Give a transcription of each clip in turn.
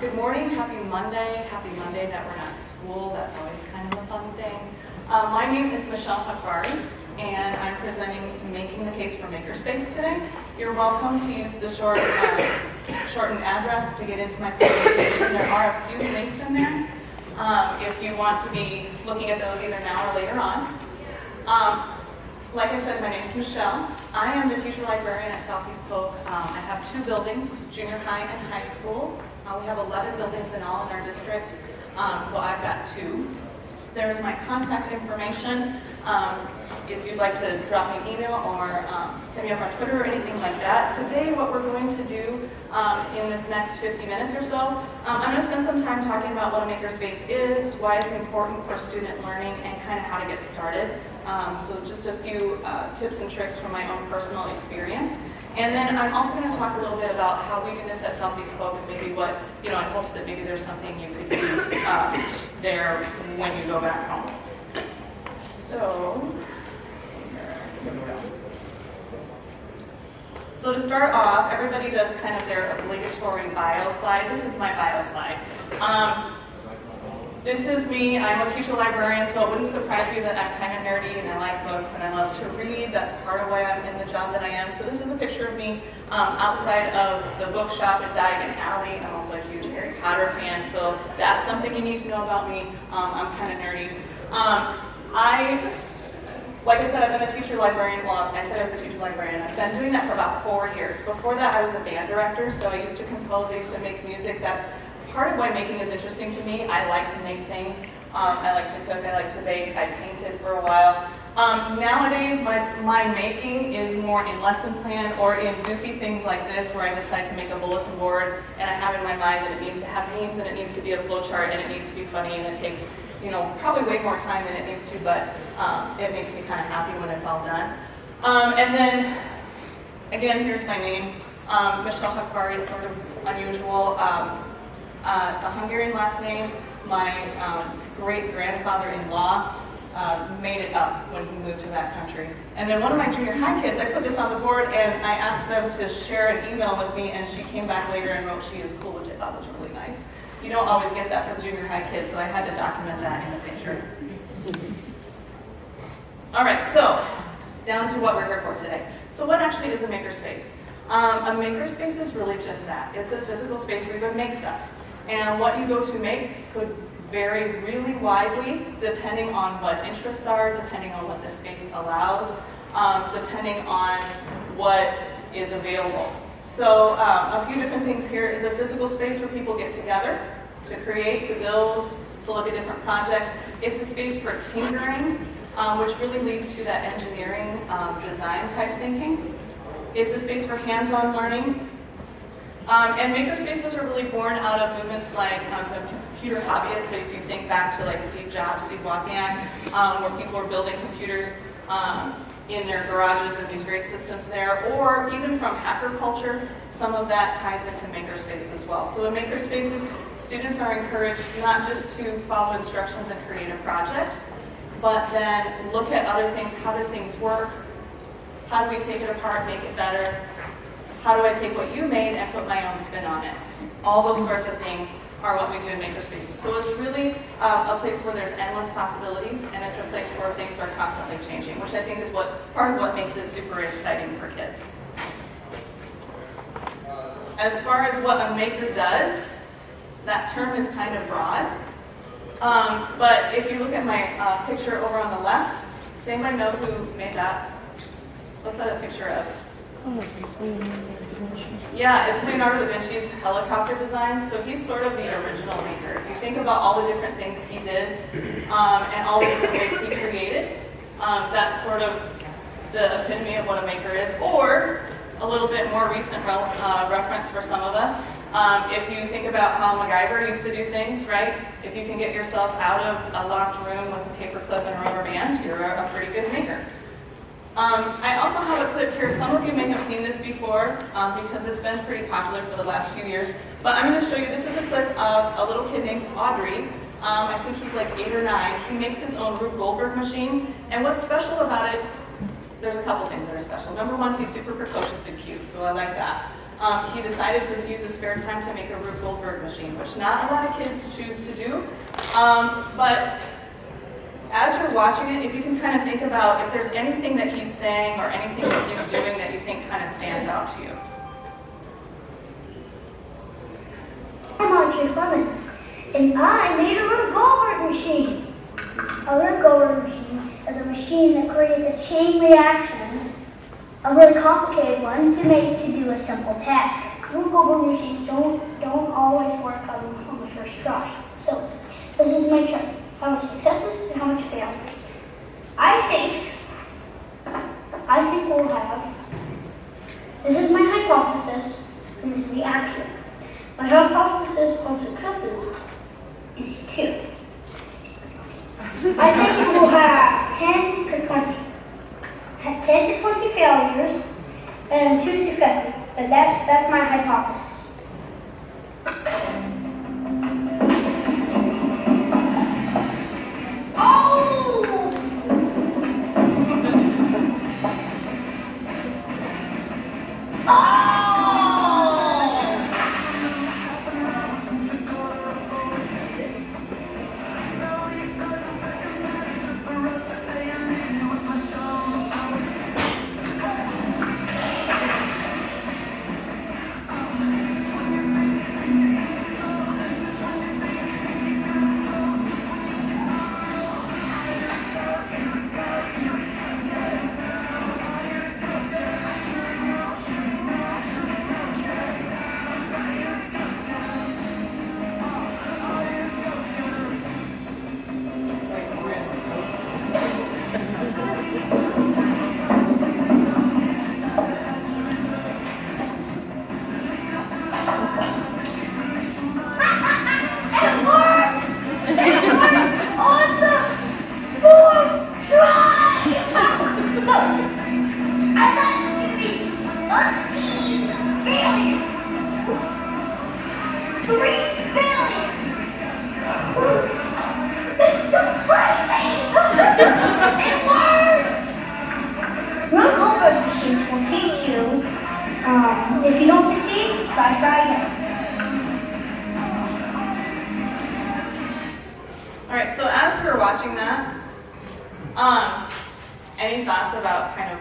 Good morning, happy Monday that we're not at school, that's always kind of a fun thing. My name is Hukvaru, and I'm presenting Making the Case for Makerspace today. You're welcome to use the shortened address to get into my presentation. There are a few links in there if you want to be looking at those either now or later on. Like I said, my name is Michelle. I am the teacher librarian at Southeast Polk. I have two buildings, junior high and high school. We have 11 buildings in all in our district, so I've got two. There's my contact information. If you'd like to drop me an email or hit me up on Twitter or anything like that. Today, what we're going to do in this next 50 minutes or so, I'm going to spend some time talking about what a makerspace is, why it's important for student learning, and kind of how to get started. So just a few tips and tricks from my own personal experience. And then I'm also going to talk a little bit about how we do this at Southeast Polk, and maybe what, in hopes that maybe there's something you could use there when you go back home. So, here we go. So to start off, everybody does kind of their obligatory bio slide. This is my bio slide. This is me. I'm a teacher librarian, so it wouldn't surprise you that I'm kind of nerdy and I like books and I love to read. That's part of why I'm in the job that I am. So this is a picture of me outside of the bookshop at Diagon Alley. I'm also a huge Harry Potter fan, so that's something you need to know about me. I'm kind of nerdy. Like I said, I've been a teacher librarian. Well, I said I was a teacher librarian. I've been doing that for about 4 years. Before that, I was a band director, so I used to compose, I used to make music. That's part of why making is interesting to me. I like to make things. I like to cook. I like to bake. I painted for a while. Nowadays, my making is more in lesson plan or in goofy things like this, where I decide to make a bulletin board and I have in my mind that it needs to have memes and it needs to be a flow chart and it needs to be funny and it takes, probably way more time than it needs to, but it makes me kind of happy when it's all done. And then, again, here's my name, Michelle Hukvaru. It's sort of unusual. It's a Hungarian last name. My great-grandfather-in-law made it up when he moved to that country. And then one of my junior high kids, I put this on the board and I asked them to share an email with me, and she came back later and wrote, "She is cool," which I thought was really nice. You don't always get that from junior high kids, so I had to document that in a picture. All right, so down to what we're here for today. So what actually is a makerspace? A makerspace is really just that. It's a physical space where you go make stuff. And what you go to make could vary really widely depending on what interests are, depending on what the space allows, depending on what is available. So a few different things here. It's a physical space where people get together to create, to build, to look at different projects. It's a space for tinkering, which really leads to that engineering design type thinking. It's a space for hands-on learning. And makerspaces are really born out of movements like the computer hobbyists. So if you think back to like Steve Jobs, Steve Wozniak, where people are building computers in their garages and these great systems there, or even from hacker culture, some of that ties into makerspace as well. So in makerspaces, students are encouraged not just to follow instructions and create a project, but then look at other things. How do things work? How do we take it apart, make it better? How do I take what you made and put my own spin on it? All those sorts of things are what we do in makerspaces. So it's really a place where there's endless possibilities, and it's a place where things are constantly changing, which I think is part of what makes it super exciting for kids. As far as what a maker does, that term is kind of broad. But if you look at my picture over on the left, does anybody know who made that? What's that a picture of? Yeah, it's Leonardo da Vinci's helicopter design. So he's sort of the original maker. If you think about all the different things he did and all the different ways he created, that's sort of the epitome of what a maker is. Or a little bit more recent reference for some of us. If you think about how MacGyver used to do things, right? If you can get yourself out of a locked room with a paper clip and a rubber band, you're a pretty good maker. I also have a clip here. Some of you may have seen this before because it's been pretty popular for the last few years. But I'm going to show you, this is a clip of a little kid named Audrey. I think he's like 8 or 9. He makes his own Rube Goldberg machine. And what's special about it, there's a couple things that are special. Number one, he's super precocious and cute, so I like that. he decided to use his spare time to make a Rube Goldberg machine, which not a lot of kids choose to do. But as you're watching it, if you can kind of think about if there's anything that he's saying or anything that he's doing that you think kind of stands out to you. I'm Audrey Clemens, and I made a Rube Goldberg machine. A Rube Goldberg machine is a machine that creates a chain reaction, a really complicated one, to do a simple task. Rube Goldberg machines don't always work on the first try. So this is my chart. How much successes and how much failures. I think we'll have, this is my hypothesis, and this is the actual. My hypothesis on successes is 2. I think we will have 10 to 20 failures and 2 successes, but that's my hypothesis. If you don't succeed, try again. All right, so as we were watching that, any thoughts about kind of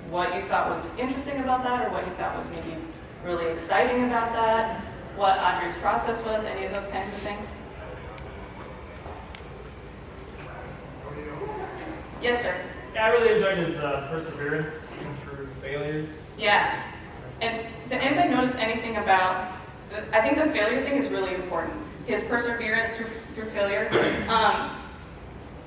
what you thought was interesting about that, or what you thought was maybe really exciting about that, what Audrey's process was, any of those kinds of things? Yes, sir. Yeah, I really enjoyed his perseverance even through failures. Yeah. And did anybody notice anything about, I think the failure thing is really important. His perseverance through failure.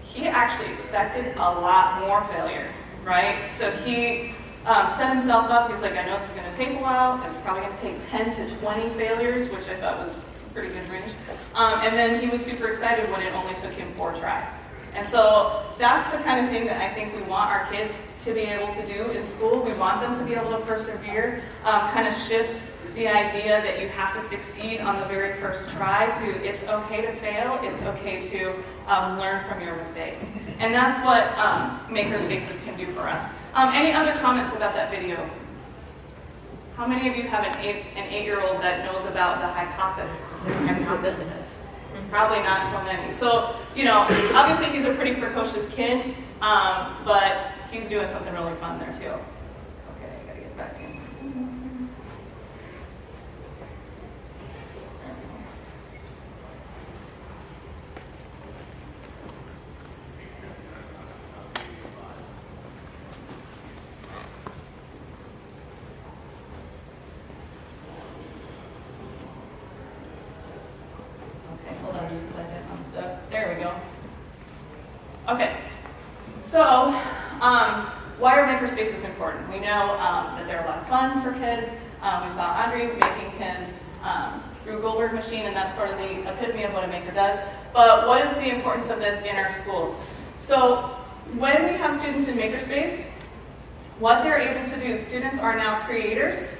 He actually expected a lot more failure, right? So he set himself up. He's like, I know this is going to take a while. It's probably going to take 10 to 20 failures, which I thought was a pretty good range. And then he was super excited when it only took him 4 tries. And so that's the kind of thing that I think we want our kids to be able to do in school. We want them to be able to persevere, kind of shift the idea that you have to succeed on the very first try to it's okay to fail, it's okay to learn from your mistakes. And that's what Makerspaces can do for us. Any other comments about that video? How many of you have an 8-year-old that knows about the hypothesis? Probably not so many. So, you know, obviously he's a pretty precocious kid, but he's doing something really fun there too. Okay, I gotta get back in. Hold on just a second, I'm stuck. There we go. Okay, so why are makerspaces important? We know that they're a lot of fun for kids. We saw Andre making his Rube Goldberg machine, and that's sort of the epitome of what a maker does. But what is the importance of this in our schools? So when we have students in makerspace, what they're able to do, students are now creators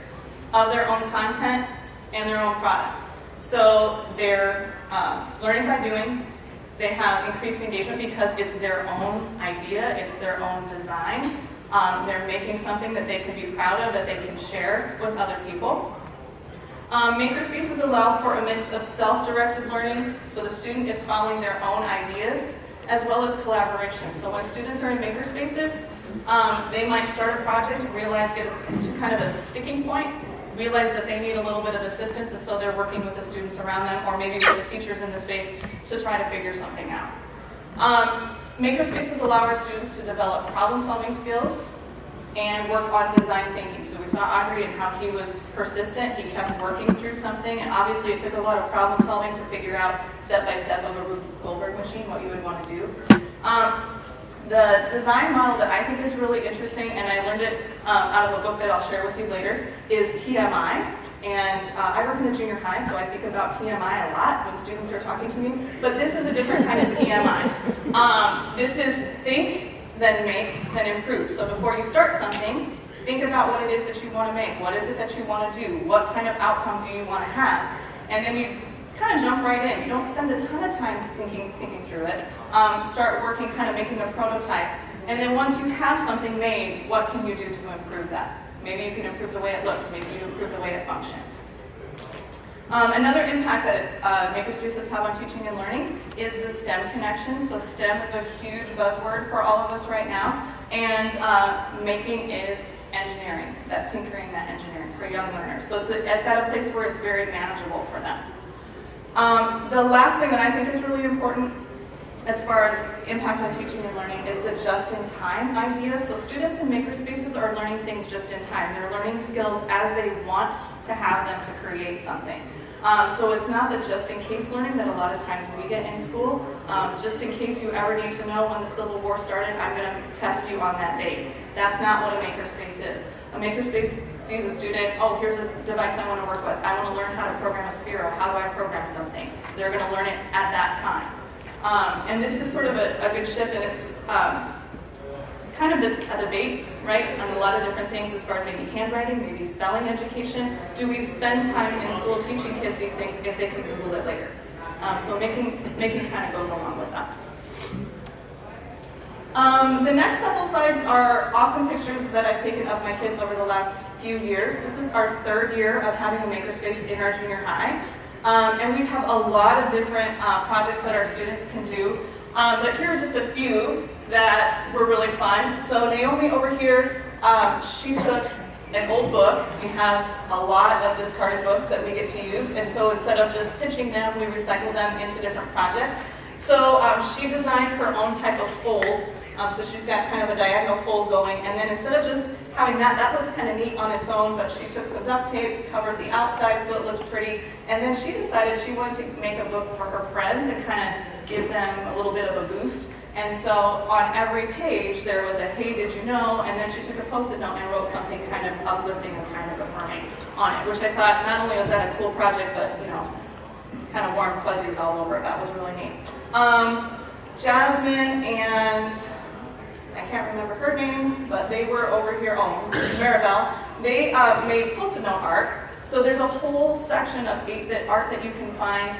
of their own content and their own product. So they're learning by doing. They have increased engagement because it's their own idea, it's their own design. They're making something that they can be proud of, that they can share with other people. Makerspaces allow for a mix of self-directed learning, so the student is following their own ideas, as well as collaboration. So when students are in makerspaces, they might start a project, get to kind of a sticking point, realize that they need a little bit of assistance, and so they're working with the students around them, or maybe with the teachers in the space, to try to figure something out. Makerspaces allow our students to develop problem-solving skills and work on design thinking. So we saw Audrey and how he was persistent. He kept working through something, and obviously it took a lot of problem solving to figure out step by step of a Rube Goldberg machine what you would want to do. The design model that I think is really interesting, and I learned it out of a book that I'll share with you later, is TMI. And I work in the junior high, so I think about TMI a lot when students are talking to me. But this is a different kind of TMI. This is think, then make, then improve. So before you start something, think about what it is that you want to make. What is it that you want to do? What kind of outcome do you want to have? And then you kind of jump right in. You don't spend a ton of time thinking through it. Start working, kind of making a prototype. And then once you have something made, what can you do to improve that? Maybe you can improve the way it looks. Maybe you improve the way it functions. Another impact that makerspaces have on teaching and learning is the STEM connection. So STEM is a huge buzzword for all of us right now. And making is engineering, that tinkering, that engineering for young learners. So it's at a place where it's very manageable for them. The last thing that I think is really important as far as impact on teaching and learning is the just-in-time idea. So students in makerspaces are learning things just in time. They're learning skills as they want to have them to create something. So it's not the just-in-case learning that a lot of times we get in school. Just in case you ever need to know when the Civil War started, I'm going to test you on that date. That's not what a makerspace is. A makerspace sees a student, oh, here's a device I want to work with. I want to learn how to program a Sphero. How do I program something? They're going to learn it at that time. And this is sort of a good shift, and it's kind of a debate, right, on a lot of different things as far as maybe handwriting, maybe spelling education. Do we spend time in school teaching kids these things if they can Google it later? So making kind of goes along with that. The next couple slides are awesome pictures that I've taken of my kids over the last few years. This is our third year of having a makerspace in our junior high. And we have a lot of different projects that our students can do. But here are just a few that were really fun. So Naomi over here, she took an old book. We have a lot of discarded books that we get to use. And so instead of just pitching them, we recycle them into different projects. So she designed her own type of fold. So she's got kind of a diagonal fold going. And then instead of just having that looks kind of neat on its own, but she took some duct tape, covered the outside so it looked pretty. And then she decided she wanted to make a book for her friends and kind of give them a little bit of a boost. And so on every page there was a hey, did you know? And then she took a post-it note and wrote something kind of uplifting and kind of affirming on it, which I thought not only was that a cool project, but you know, kind of warm fuzzies all over it. That was really neat. Jasmine and I can't remember her name, but they were over here, Maribel. They made post-it note art. So there's a whole section of 8-bit art that you can find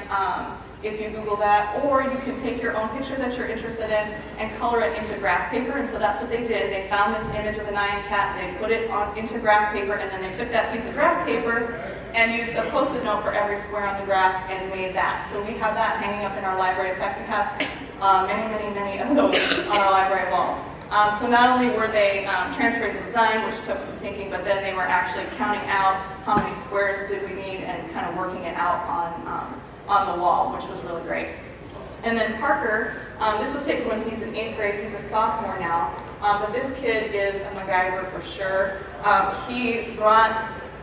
if you Google that, or you can take your own picture that you're interested in and color it into graph paper. And so that's what they did. They found this image of the Nyan cat, they put it into graph paper, and then they took that piece of graph paper and used a post-it note for every square on the graph and made that. So we have that hanging up in our library. In fact, we have many of those on our library walls. So not only were they transferring the design, which took some thinking, but then they were actually counting out how many squares did we need and kind of working it out on the wall, which was really great. And then Parker, this was taken when he's in 8th grade. He's a sophomore now, but this kid is a MacGyver for sure. He brought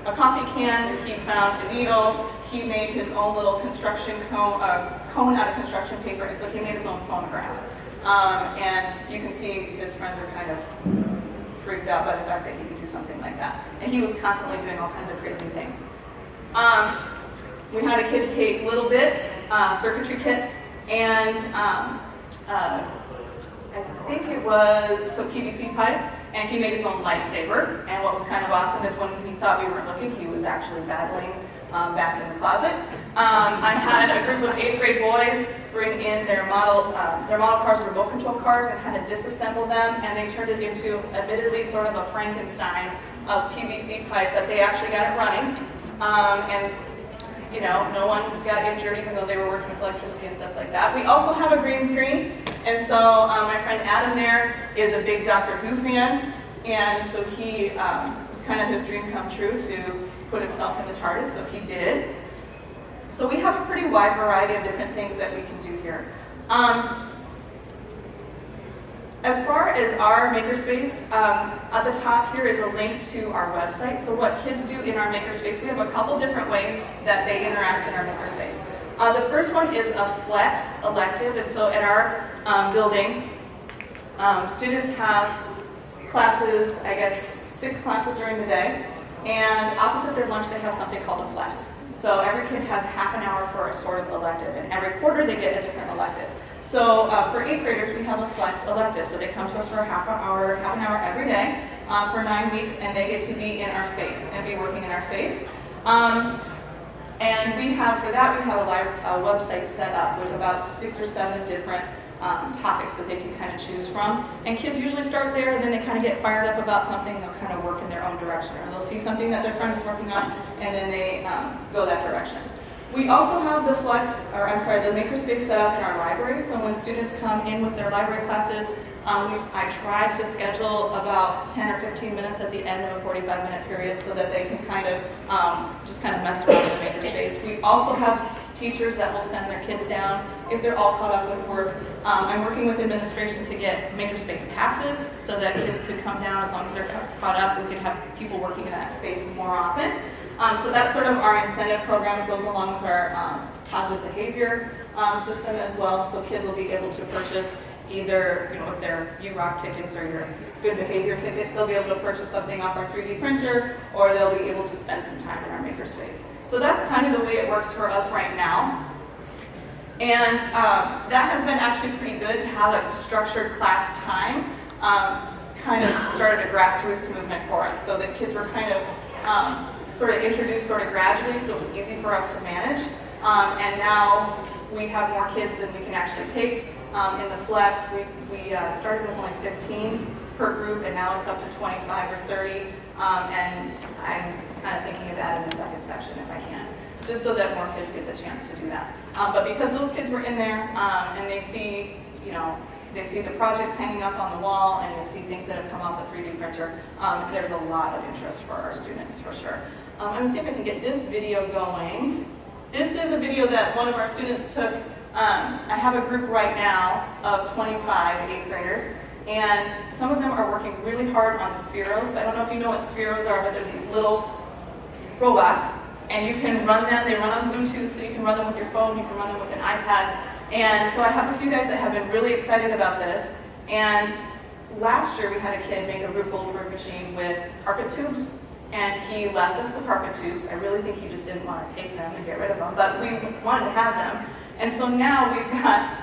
a coffee can, he found a needle, he made his own little construction cone out of construction paper, and so he made his own phonograph. And you can see his friends are kind of freaked out by the fact that he could do something like that. And he was constantly doing all kinds of crazy things. We had a kid take little bits, circuitry kits, and I think it was some PVC pipe, and he made his own lightsaber. And what was kind of awesome is when he thought we weren't looking, he was actually battling back in the closet. I had a group of 8th grade boys bring in their model cars, remote control cars, and kind of disassemble them, and they turned it into, admittedly, sort of a Frankenstein of PVC pipe, but they actually got it running. And you know, no one got injured even though they were working with electricity and stuff like that. We also have a green screen, and so my friend Adam there is a big Doctor Who fan, and so he, it was kind of his dream come true to put himself in the TARDIS, so he did. So we have a pretty wide variety of different things that we can do here. As far as our makerspace, at the top here is a link to our website. So what kids do in our makerspace, we have a couple different ways that they interact in our makerspace. The first one is a flex elective, and so at our building, students have classes, I guess 6 classes during the day, and opposite their lunch they have something called a flex. So every kid has half an hour for a sort of elective, and every quarter they get a different elective. So for 8th graders, we have a flex elective. So they come to us for half an hour every day for 9 weeks, and they get to be in our space and be working in our space. And we have, for that, we have a website set up with about 6 or 7 different topics that they can kind of choose from. And kids usually start there, and then they kind of get fired up about something, they'll kind of work in their own direction. Or they'll see something that their friend is working on, and then they go that direction. We also have the the makerspace set up in our library. So when students come in with their library classes, I try to schedule about 10 or 15 minutes at the end of a 45-minute period so that they can kind of just kind of mess around in the makerspace. We also have teachers that will send their kids down if they're all caught up with work. I'm working with administration to get makerspace passes so that kids could come down as long as they're caught up. We could have people working in that space more often. So that's sort of our incentive program. It goes along with our positive behavior system as well. So kids will be able to purchase either, you know, if they're UROC tickets or your good behavior tickets, they'll be able to purchase something off our 3D printer, or they'll be able to spend some time in our makerspace. So that's kind of the way it works for us right now. And that has been actually pretty good to have a structured class time. Kind of started a grassroots movement for us, so that kids were kind of sort of introduced sort of gradually, so it was easy for us to manage. And now we have more kids than we can actually take. In the flex, we started with only 15 per group, and now it's up to 25 or 30. And I'm kind of thinking of adding a second section if I can, just so that more kids get the chance to do that. But because those kids were in there and they see, you know, they see the projects hanging up on the wall, and they see things that have come off the 3D printer, there's a lot of interest for our students, for sure. I'm going to see if I can get this video going. This is a video that one of our students took. I have a group right now of 25 8th graders, and some of them are working really hard on the Spheros. I don't know if you know what Spheros are, but they're these little robots, and you can run them. They run on Bluetooth, so you can run them with your phone, you can run them with an iPad. And so I have a few guys that have been really excited about this. And last year we had a kid make a Rube Goldberg machine with carpet tubes, and he left us the carpet tubes. I really think he just didn't want to take them and get rid of them, but we wanted to have them. And so now we've got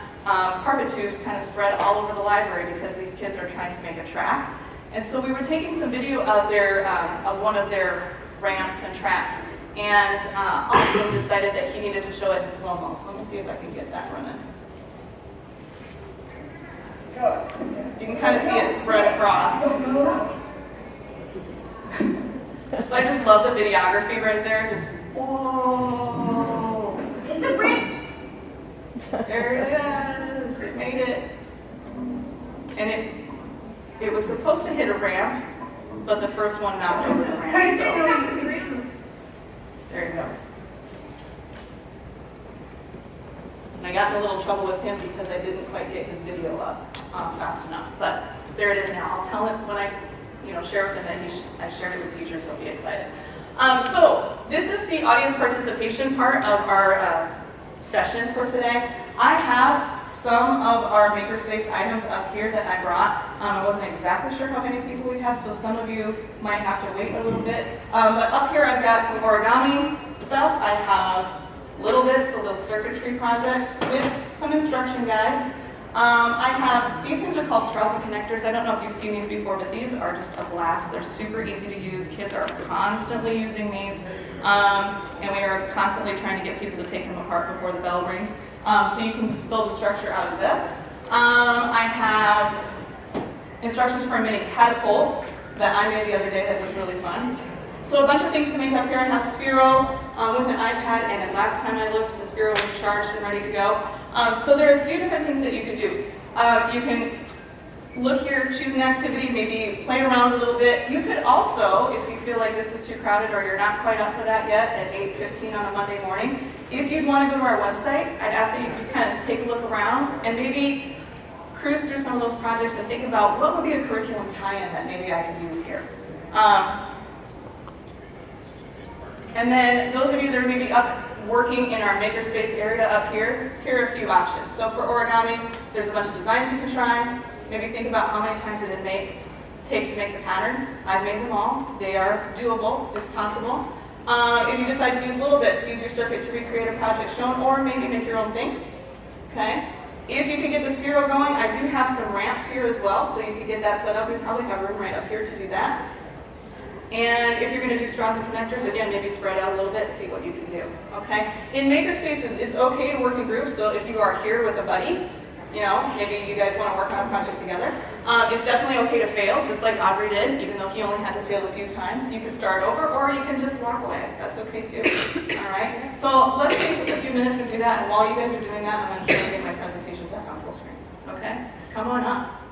carpet tubes kind of spread all over the library because these kids are trying to make a track. And so we were taking some video of their of one of their ramps and tracks, and Austin decided that he needed to show it in slow-mo. So let me see if I can get that running. You can kind of see it spread across. So I just love the videography right there. Just, whoa. There it is. It made it. And it was supposed to hit a ramp, but the first one knocked over the ramp. So there you go. And I got in a little trouble with him because I didn't quite get his video up fast enough. But there it is now. I'll tell him when I share with him that I shared it with teachers. He'll be excited. So this is the audience participation part of our session for today. I have some of our makerspace items up here that I brought. I wasn't exactly sure how many people we have, so some of you might have to wait a little bit. But up here I've got some origami stuff. I have little bits of those circuitry projects with some instruction guides. These things are called straws and connectors. I don't know if you've seen these before, but these are just a blast. They're super easy to use. Kids are constantly using these, and we are constantly trying to get people to take them apart before the bell rings. So you can build a structure out of this. I have instructions for a mini catapult that I made the other day that was really fun. So a bunch of things to make up here. I have Sphero with an iPad, and last time I looked, the Sphero was charged and ready to go. So there are a few different things that you could do. You can look here, choose an activity, maybe play around a little bit. You could also, if you feel like this is too crowded or you're not quite up for that yet, at 8:15 on a Monday morning, if you'd want to go to our website, I'd ask that you just kind of take a look around and maybe cruise through some of those projects and think about what would be a curriculum tie-in that maybe I could use here. And then those of you that are maybe up working in our makerspace area up here, here are a few options. So for origami, there's a bunch of designs you can try. Maybe think about how many times did it take to make the pattern. I've made them all. They are doable. It's possible. If you decide to use little bits, use your circuit to recreate a project shown, or maybe make your own thing. Okay. If you can get the Sphero going, I do have some ramps here as well, so you can get that set up. We probably have room right up here to do that. And if you're going to do straws and connectors, again, maybe spread out a little bit, see what you can do, okay? In makerspaces, it's okay to work in groups, so if you are here with a buddy, you know, maybe you guys want to work on a project together. It's definitely okay to fail, just like Aubrey did, even though he only had to fail a few times. You can start over, or you can just walk away. That's okay too, all right? So let's take just a few minutes and do that, and while you guys are doing that, I'm going to try to get my presentation back on full screen, okay? Come on up.